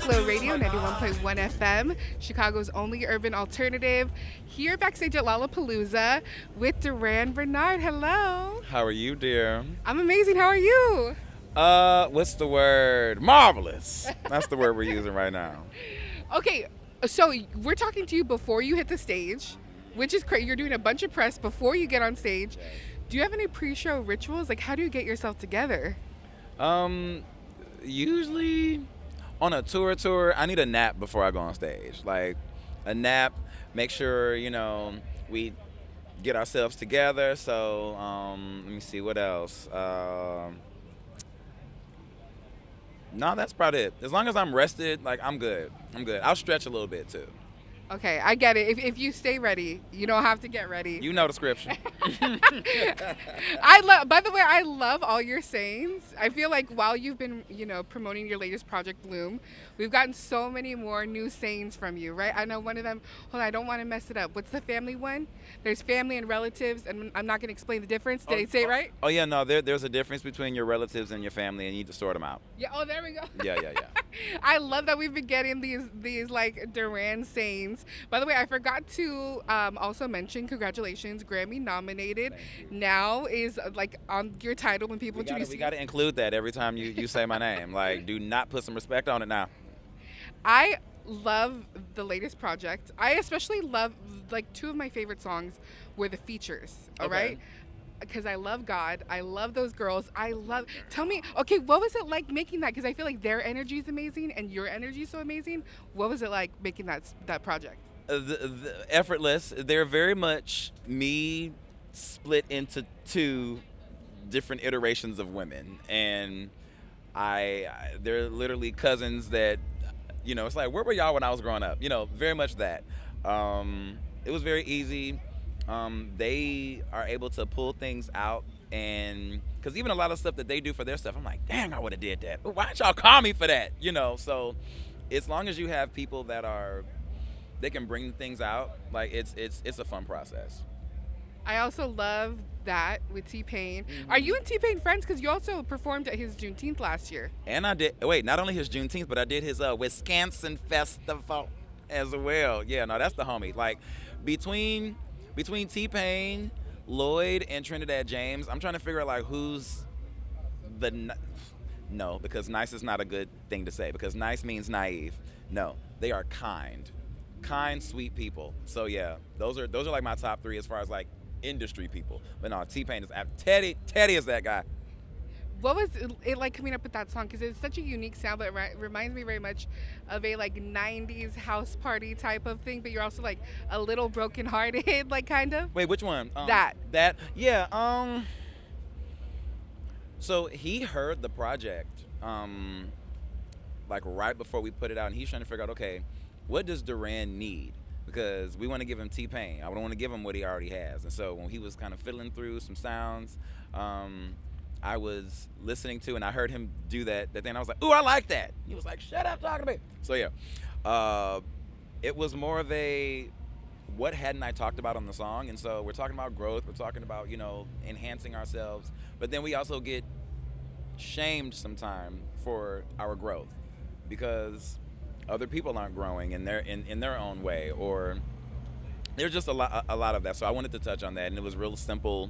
Flow Radio 91.1 FM, Chicago's only urban alternative. Here backstage at Lollapalooza with Durand Bernarr. Hello. How are you, dear? I'm amazing. How are you? What's the word? Marvelous. That's the word we're using right now. Okay, so we're talking to you before you hit the stage, which is crazy. You're doing a bunch of press before you get on stage. Do you have any pre-show rituals? Like, how do you get yourself together? Usually on a tour, I need a nap before I go on stage. Like, a nap, make sure, we get ourselves together. So, let me see, what else? No, that's about it. As long as I'm rested, like, I'm good. I'll stretch a little bit, too. Okay, I get it. If you stay ready, you don't have to get ready. You know the scripture. By the way, I love all your sayings. I feel like while you've been, promoting your latest project, Bloom, we've gotten so many more new sayings from you, right? I know one of them, hold on, I don't want to mess it up. What's the family one? There's family and relatives, and I'm not going to explain the difference. Did I say it right? Oh, yeah, no, there's a difference between your relatives and your family, and you need to sort them out. Yeah, oh, there we go. Yeah. I love that we've been getting these like Durand sayings. By the way, I forgot to also mention, congratulations, Grammy-nominated. Now is like on your title when people introduce you. We got to include that every time you say my name. Like, do not put some respect on it now. I love the latest project. I especially love, like, two of my favorite songs were the features, all right? Because I love God. I love those girls. Tell me, okay, what was it like making that? Because I feel like their energy is amazing and your energy is so amazing. What was it like making that project? The effortless. They're very much me split into two different iterations of women. And they're literally cousins that, it's like, where were y'all when I was growing up? Very much that. It was very easy. They are able to pull things out, and because even a lot of stuff that they do for their stuff, I'm like, dang, I would have did that. Why didn't y'all call me for that? So as long as you have people they can bring things out, like it's a fun process. I also love that with T-Pain. Are you and T-Pain friends? Because you also performed at his Juneteenth last year. And I did, not only his Juneteenth, but I did his Wisconsin Festival as well. Yeah, no, that's the homie. Like, between T-Pain, Lloyd, and Trinidad James, I'm trying to figure out, like, who's no, because nice is not a good thing to say, because nice means naive. No, they are kind, sweet people. So yeah, those are like my top three as far as like industry people. But no, T-Pain is Teddy is that guy. What was it like coming up with that song? Because it's such a unique sound, but it reminds me very much of a like 90s house party type of thing, but you're also like a little brokenhearted, like kind of. Wait, which one? That. Yeah. So he heard the project like right before we put it out, and he's trying to figure out, okay, what does Durand need? Because we want to give him T-Pain. I don't want to give him what he already has. And so when he was kind of fiddling through some sounds, I was listening to, and I heard him do that thing. I was like, ooh, I like that. He was like, shut up talking to me. So yeah, it was more of a, what hadn't I talked about on the song? And so we're talking about growth. We're talking about, enhancing ourselves. But then we also get shamed sometime for our growth because other people aren't growing in their own way, or there's just a lot of that. So I wanted to touch on that, and it was a real simple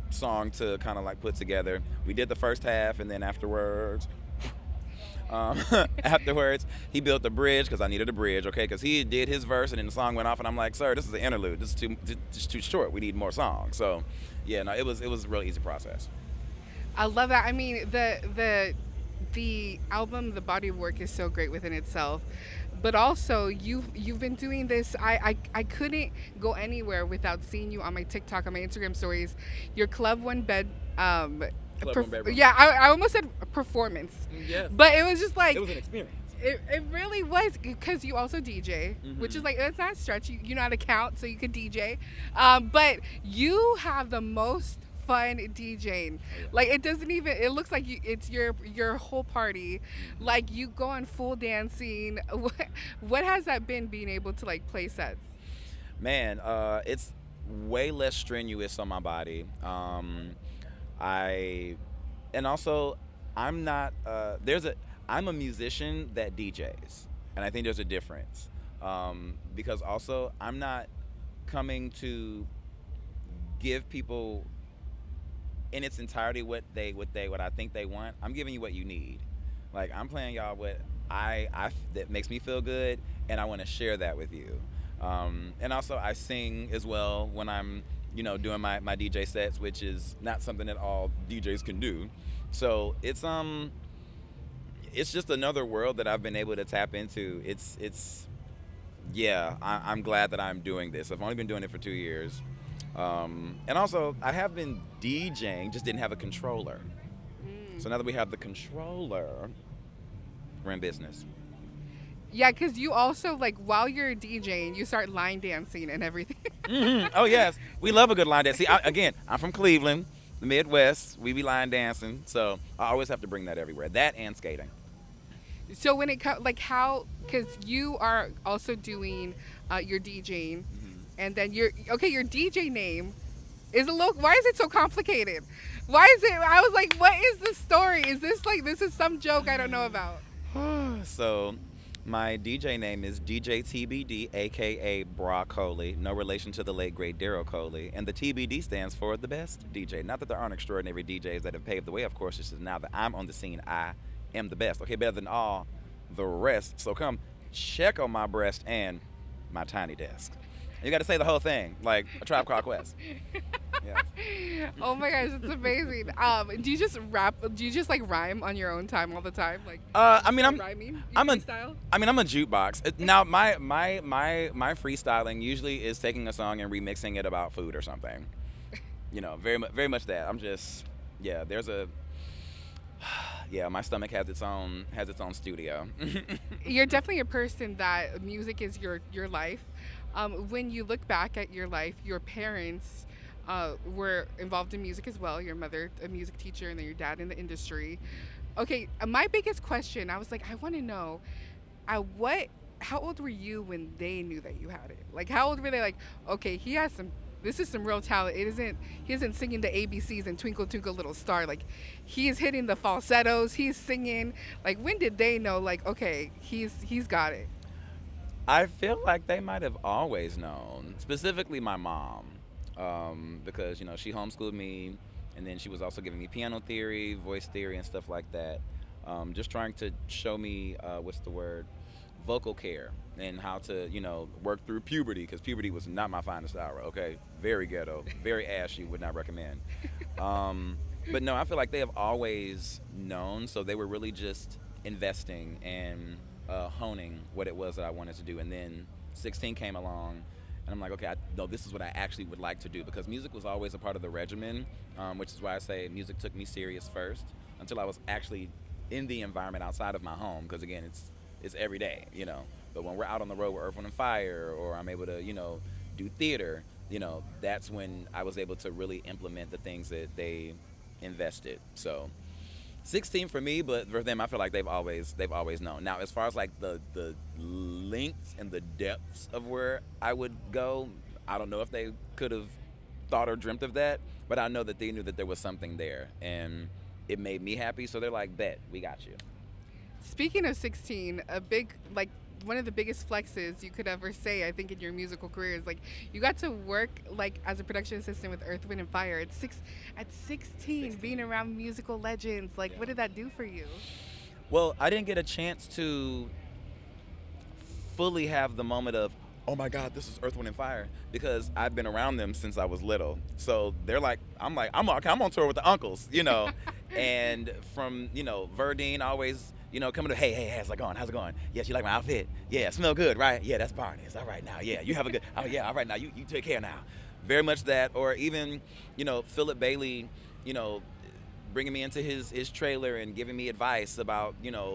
song to kind of like put together. We did the first half, and then afterwards he built the bridge because I needed a bridge, okay? Because he did his verse, and then the song went off, and I'm like, sir, this is an interlude. This is too short. We need more songs. So yeah, no, it was a real easy process. I love that. I mean, the album, the body of work is so great within itself, but also you've been doing this. I couldn't go anywhere without seeing you on my TikTok, on my Instagram stories. Your Club One Bed, yeah, I almost said performance. Yes. But it was just like, it was an experience. It really was, because you also DJ, which is like, it's not a stretch. You know how to count, so you could DJ. But you have the most fun DJing. Like, it doesn't even, it looks like it's your whole party. Like, you go on full dancing. What has that been, being able to like play sets? Man, it's way less strenuous on my body. I'm not I'm a musician that DJs, and I think there's a difference. Because also I'm not coming to give people in its entirety what I think they want. I'm giving you what you need. Like, I'm playing y'all what I that makes me feel good, and I want to share that with you. And also I sing as well when I'm doing my DJ sets, which is not something that all DJs can do. So it's just another world that I've been able to tap into. I'm glad that I'm doing this. I've only been doing it for 2 years. And also, I have been DJing, just didn't have a controller. So now that we have the controller, we're in business. Yeah, because you also, like, while you're DJing, you start line dancing and everything. Mm-hmm. Oh, yes. We love a good line dance. See, I'm from Cleveland, the Midwest. We be line dancing. So I always have to bring that everywhere. That and skating. So when it comes, like, how, because you are also doing your DJing, and then your DJ name is why is it so complicated? Why is it, I was like, what is the story? Is this some joke I don't know about? So my DJ name is DJ TBD, aka Broccoli, no relation to the late great Daryl Coley, and the TBD stands for the best DJ. Not that there aren't extraordinary DJs that have paved the way, of course. It's just now that I'm on the scene, I am the best. Okay, better than all the rest. So come check on my breast and my tiny desk. You got to say the whole thing, like a Tribe Called Quest. Yeah. Oh my gosh, it's amazing. Do you just rap? Do you just like rhyme on your own time all the time? Like, rhyming. I'm a jukebox. Now my freestyling usually is taking a song and remixing it about food or something. Very much that. I'm just my stomach has its own studio. You're definitely a person that music is your life. When you look back at your life, your parents were involved in music as well. Your mother, a music teacher, and then your dad in the industry. Okay, my biggest question, I was like, I want to know, how old were you when they knew that you had it? Like, how old were they? Like, okay, this is some real talent. He isn't singing the ABCs and Twinkle Twinkle Little Star. Like, he is hitting the falsettos. He's singing. Like, when did they know? Like, okay, he's got it. I feel like they might have always known, specifically my mom, because she homeschooled me, and then she was also giving me piano theory, voice theory, and stuff like that. Just trying to show me vocal care and how to work through puberty, because puberty was not my finest hour. Okay, very ghetto, very ashy. Would not recommend. But no, I feel like they have always known, so they were really just investing and honing what it was that I wanted to do. And then 16 came along, and I'm like, okay, this is what I actually would like to do, because music was always a part of the regimen, which is why I say music took me serious first until I was actually in the environment outside of my home, because again, it's every day, But when we're out on the road with Earth, Wind & Fire, or I'm able to, do theater, that's when I was able to really implement the things that they invested. So 16 for me, but for them, I feel like they've always known. Now, as far as like the lengths and the depths of where I would go, I don't know if they could have thought or dreamt of that, but I know that they knew that there was something there, and it made me happy. So they're like, bet, we got you. Speaking of 16, one of the biggest flexes you could ever say, I think, in your musical career is like you got to work like as a production assistant with Earth, Wind & Fire at 16, being around musical legends. Like, what did that do for you? Well, I didn't get a chance to fully have the moment of, oh my God, this is Earth, Wind & Fire, because I've been around them since I was little. So they're like, I'm on tour with the uncles, and from, Verdine always, coming to, hey, how's it going? Yes, you like my outfit? Yeah, smell good, right? Yeah, that's Barney's. All right, now, yeah, you have a good, oh yeah, all right, now, you take care now. Very much that. Or even, Philip Bailey, bringing me into his trailer and giving me advice about,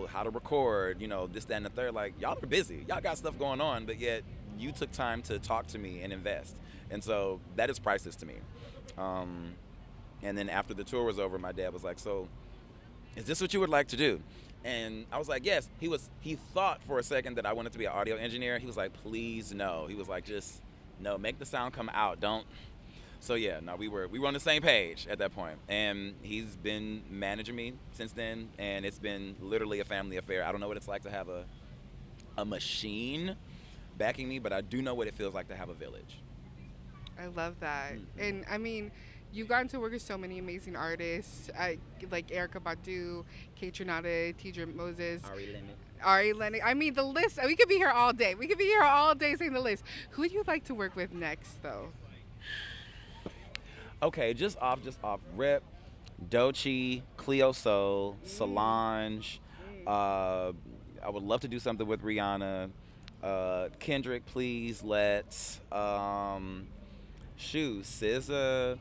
how to record, this, that, and the third. Like, y'all are busy. Y'all got stuff going on, but yet you took time to talk to me and invest. And so that is priceless to me. And then after the tour was over, my dad was like, so is this what you would like to do? And I was like, yes. He thought for a second that I wanted to be an audio engineer. He was like, please, no. He was like, just, no, make the sound come out. Don't So yeah, no, we were on the same page at that point, and he's been managing me since then, and it's been literally a family affair. I don't know what it's like to have a machine backing me, but I do know what it feels like to have a village. I love that. And I mean, you've gotten to work with so many amazing artists, like Erykah Badu, Kate Renata, Tidra Moses, Ari Lennox. I mean, the list. We could be here all day. We could be here all day saying the list. Who would you like to work with next, though? Okay, just off rip, Doechii, Cleo Sol, Solange. I would love to do something with Rihanna. Kendrick, please, let's. SZA.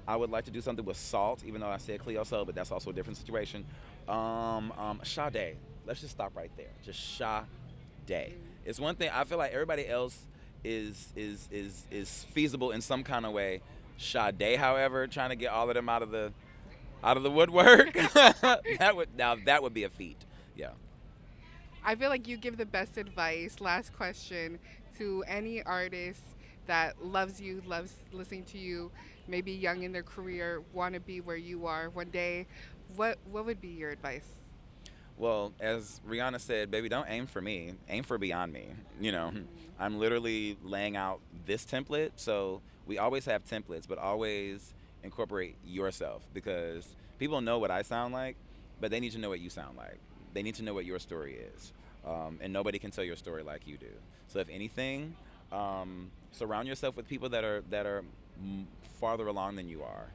I would like to do something with Salt, even though I said Cleo Sol, but that's also a different situation. Sade. Let's just stop right there. Just Sade. It's one thing. I feel like everybody else is feasible in some kind of way. Sade, however, trying to get all of them out of the woodwork, that would be a feat. Yeah. I feel like you give the best advice. Last question to any artist that loves you, loves listening to you, maybe young in their career, want to be where you are one day. What would be your advice? Well, as Rihanna said, baby, don't aim for me, aim for beyond me. You know, I'm literally laying out this template, so we always have templates, but always incorporate yourself, because people know what I sound like, but they need to know what you sound like. They need to know what your story is, and nobody can tell your story like you do. So if anything, surround yourself with people that are farther along than you are.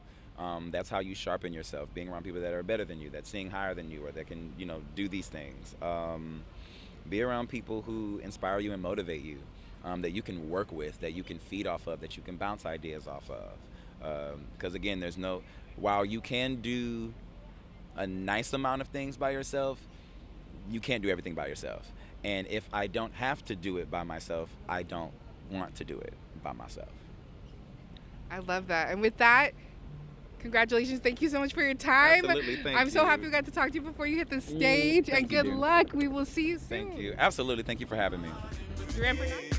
That's how you sharpen yourself, being around people that are better than you, that sing higher than you, or that can, do these things. Be around people who inspire you and motivate you, that you can work with, that you can feed off of, that you can bounce ideas off of. Because again, while you can do a nice amount of things by yourself, you can't do everything by yourself. And if I don't have to do it by myself, I don't want to do it by myself. I love that. And with that, congratulations. Thank you so much for your time. Absolutely. Thank you. I'm so happy we got to talk to you before you hit the stage. And good luck. We will see you soon. Thank you. Absolutely. Thank you for having me. Durand Bernarr.